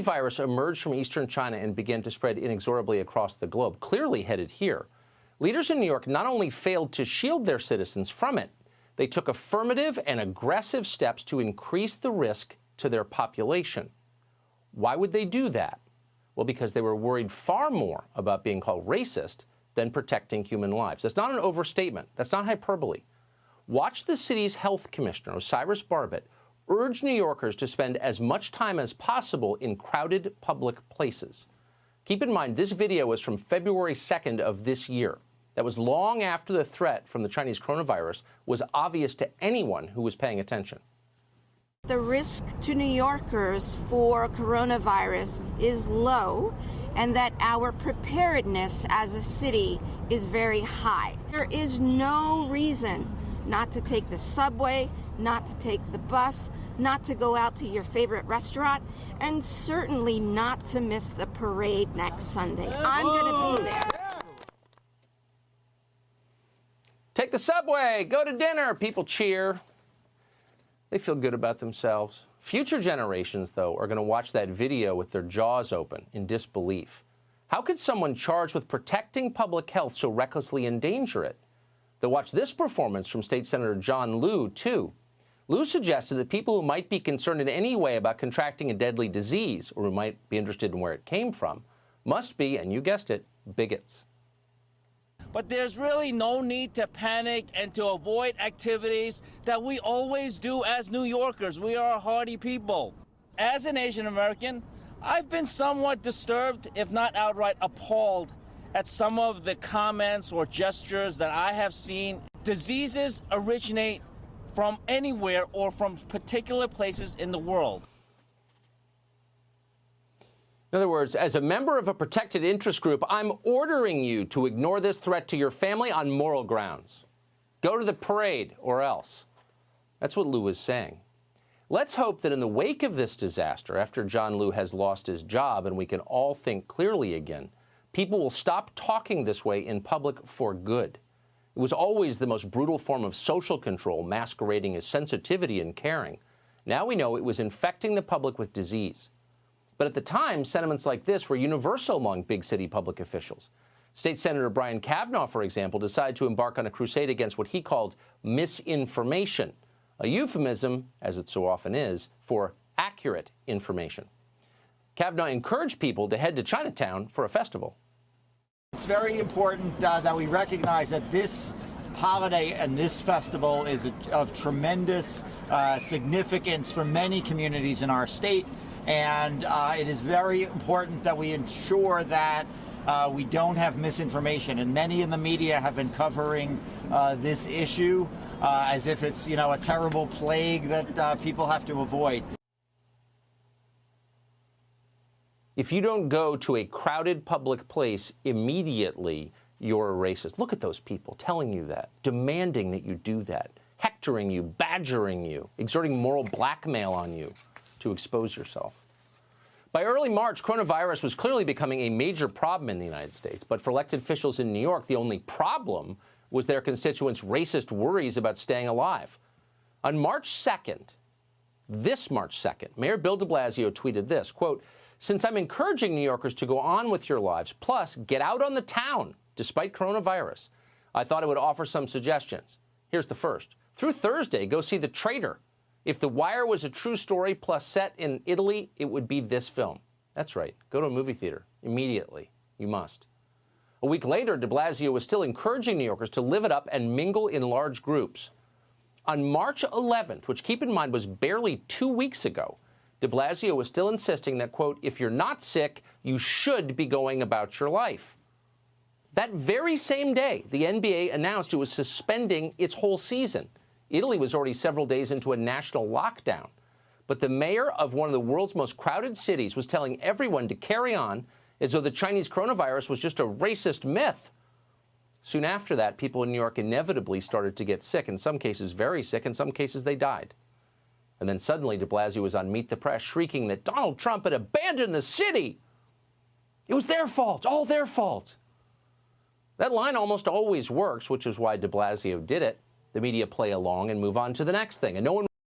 Virus emerged from eastern China and began to spread inexorably across the globe, clearly headed here. Leaders in New York not only failed to shield their citizens from it, they took affirmative and aggressive steps to increase the risk to their population. Why would they do that? Well, because they were worried far more about being called racist than protecting human lives. That's not an overstatement. That's not hyperbole. Watch the city's health commissioner, Osiris Barbett, urge New Yorkers to spend as much time as possible in crowded public places. Keep in mind, this video was from February 2nd of this year. That was long after the threat from the Chinese coronavirus was obvious to anyone who was paying attention. The risk to New Yorkers for coronavirus is low, and that our preparedness as a city is very high. There is no reason not to take the subway, not to take the bus, not to go out to your favorite restaurant, and certainly not to miss the parade next Sunday. I'm going to be there. Take the subway, go to dinner, people cheer. They feel good about themselves. Future generations, though, are going to watch that video with their jaws open in disbelief. How could someone charged with protecting public health so recklessly endanger it? They'll watch this performance from State Senator John Liu, too. Liu suggested that people who might be concerned in any way about contracting a deadly disease, or who might be interested in where it came from, must be, and you guessed it, bigots. But there's really no need to panic and to avoid activities that we always do as New Yorkers. We are a hardy people. As an Asian American, I've been somewhat disturbed, if not outright appalled, at some of the comments or gestures that I have seen. Diseases originate from anywhere or from particular places in the world. In other words, as a member of a protected interest group, I'm ordering you to ignore this threat to your family on moral grounds. Go to the parade or else. That's what Liu is saying. Let's hope that in the wake of this disaster, after John Liu has lost his job and we can all think clearly again, people will stop talking this way in public for good. It was always the most brutal form of social control, masquerading as sensitivity and caring. Now we know it was infecting the public with disease. But at the time, sentiments like this were universal among big city public officials. State Senator Brian Kavanaugh, for example, decided to embark on a crusade against what he called misinformation, a euphemism, as it so often is, for accurate information. Kavanaugh encouraged people to head to Chinatown for a festival. It's very important that we recognize that this holiday and this festival is of tremendous significance for many communities in our state. And it is very important that we ensure that we don't have misinformation. And many in the media have been covering this issue as if it's, a terrible plague that people have to avoid. If you don't go to a crowded public place immediately, you're a racist. Look at those people telling you that, demanding that you do that, hectoring you, badgering you, exerting moral blackmail on you to expose yourself. By early March, coronavirus was clearly becoming a major problem in the United States. But for elected officials in New York, the only problem was their constituents' racist worries about staying alive. On March 2nd, this March 2nd, Mayor Bill de Blasio tweeted this, quote, "Since I'm encouraging New Yorkers to go on with your lives, plus get out on the town despite coronavirus, I thought I would offer some suggestions. Here's the first. Through Thursday, go see The Traitor. If The Wire was a true story plus set in Italy, it would be this film." That's right. Go to a movie theater immediately. You must. A week later, de Blasio was still encouraging New Yorkers to live it up and mingle in large groups. On March 11th, which keep in mind was barely 2 weeks ago, de Blasio was still insisting that, quote, "if you're not sick, you should be going about your life." That very same day, the NBA announced it was suspending its whole season. Italy was already several days into a national lockdown. But the mayor of one of the world's most crowded cities was telling everyone to carry on as though the Chinese coronavirus was just a racist myth. Soon after that, people in New York inevitably started to get sick, in some cases very sick, in some cases they died. And then suddenly de Blasio was on Meet the Press shrieking that Donald Trump had abandoned the city. It was their fault, all their fault. That line almost always works, which is why de Blasio did it. The media play along and move on to the next thing. And no one